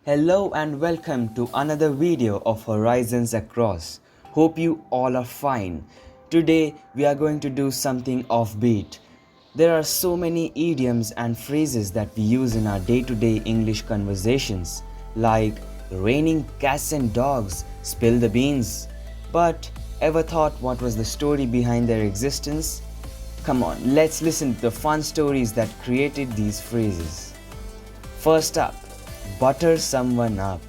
Hello and welcome to another video of Horizons Across. Hope you all are fine. Today we are going to do something offbeat. There are so many idioms and phrases that we use in our day-to-day English conversations, like raining cats and dogs, spill the beans. But ever thought what was the story behind their existence? Come on, let's listen to the fun stories that created these phrases. First up, butter someone up,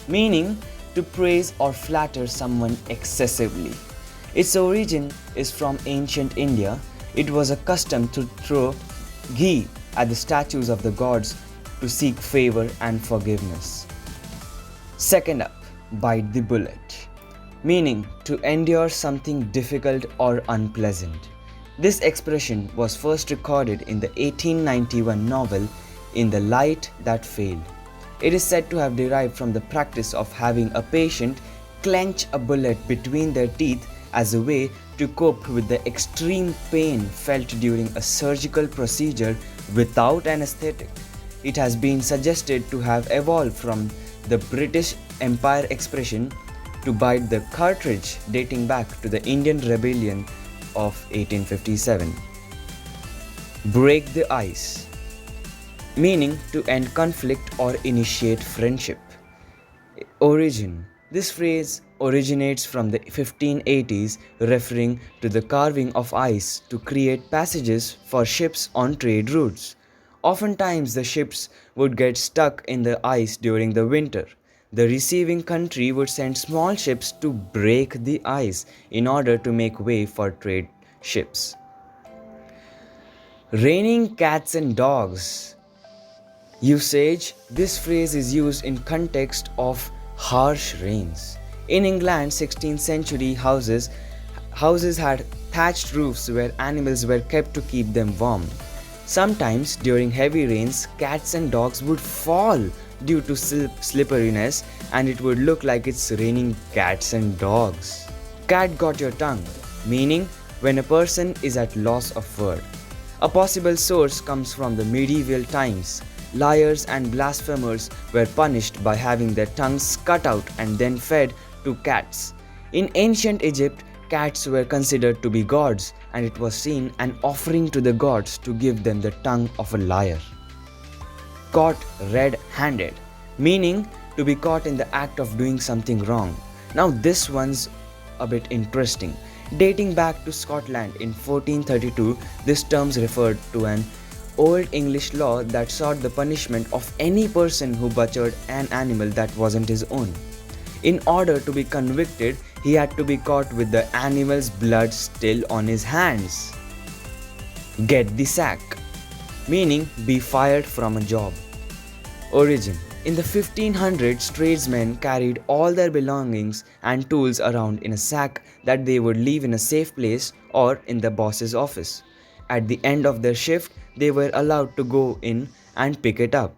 meaning to praise or flatter someone excessively. Its origin is from ancient India. It was a custom to throw ghee at the statues of the gods to seek favor and forgiveness. Second up, bite the bullet, meaning to endure something difficult or unpleasant. This expression was first recorded in the 1891 novel In the Light That Failed. It is said to have derived from the practice of having a patient clench a bullet between their teeth as a way to cope with the extreme pain felt during a surgical procedure without anesthetic. It has been suggested to have evolved from the British Empire expression to bite the cartridge, dating back to the Indian Rebellion of 1857. Break the ice, meaning to end conflict or initiate friendship. Origin. This phrase originates from the 1580s, referring to the carving of ice to create passages for ships on trade routes. Oftentimes, the ships would get stuck in the ice during the winter. The receiving country would send small ships to break the ice in order to make way for trade ships. Raining cats and dogs. Usage. This phrase is used in context of harsh rains. In England, 16th century houses had thatched roofs where animals were kept to keep them warm. Sometimes during heavy rains, cats and dogs would fall due to slipperiness, and it would look like it's raining cats and dogs. Cat got your tongue, meaning when a person is at loss of word. A possible source comes from the medieval times. Liars and blasphemers were punished by having their tongues cut out and then fed to cats. In ancient Egypt, cats were considered to be gods, and it was seen an offering to the gods to give them the tongue of a liar. Caught red-handed, meaning to be caught in the act of doing something wrong. Now this one's a bit interesting. Dating back to Scotland in 1432, this term referred to an Old English law that sought the punishment of any person who butchered an animal that wasn't his own. In order to be convicted, he had to be caught with the animal's blood still on his hands. Get the sack, meaning be fired from a job. Origin. In the 1500s, tradesmen carried all their belongings and tools around in a sack that they would leave in a safe place or in the boss's office. At the end of their shift, they were allowed to go in and pick it up.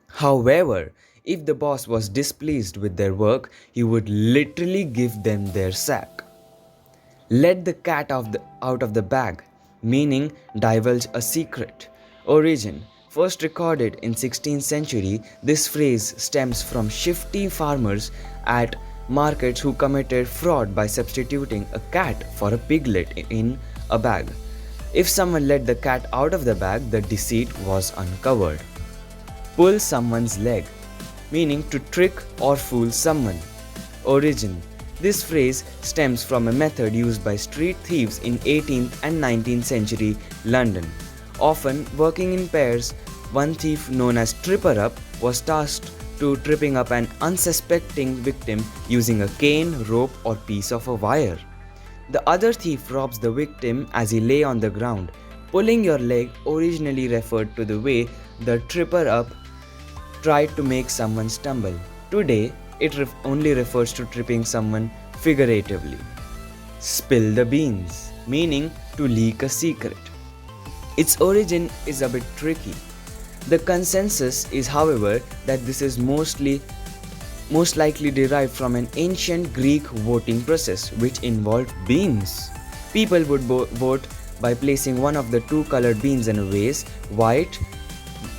However, if the boss was displeased with their work, he would literally give them their sack. Let the cat out of the bag, meaning divulge a secret. Origin. First recorded in 16th century, this phrase stems from shifty farmers at markets who committed fraud by substituting a cat for a piglet in a bag. If someone let the cat out of the bag, the deceit was uncovered. Pull someone's leg, meaning to trick or fool someone. Origin. This phrase stems from a method used by street thieves in 18th and 19th century London. Often working in pairs, one thief known as Tripper Up was tasked to tripping up an unsuspecting victim using a cane, rope, or piece of a wire. The other thief robs the victim as he lay on the ground. Pulling your leg originally referred to the way the tripper up tried to make someone stumble. Today, it only refers to tripping someone figuratively. Spill the beans, meaning to leak a secret. Its origin is a bit tricky. The consensus is, however, that this is most likely derived from an ancient Greek voting process which involved beans. People would vote by placing one of the two colored beans in a vase, white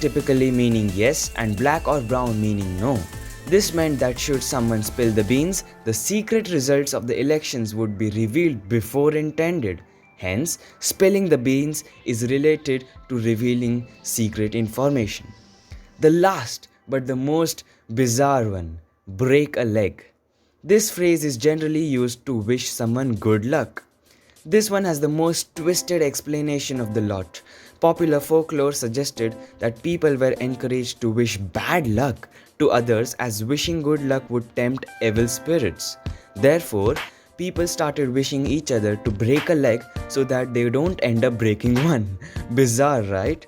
typically meaning yes, and black or brown meaning no. This meant that should someone spill the beans, the secret results of the elections would be revealed before intended. Hence, spilling the beans is related to revealing secret information. The last but the most bizarre one, break a leg. This phrase is generally used to wish someone good luck. This one has the most twisted explanation of the lot. Popular folklore suggested that people were encouraged to wish bad luck to others as wishing good luck would tempt evil spirits. Therefore, people started wishing each other to break a leg so that they don't end up breaking one. Bizarre, right?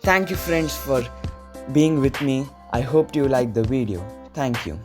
Thank you friends for being with me. I hope you liked the video. Thank you.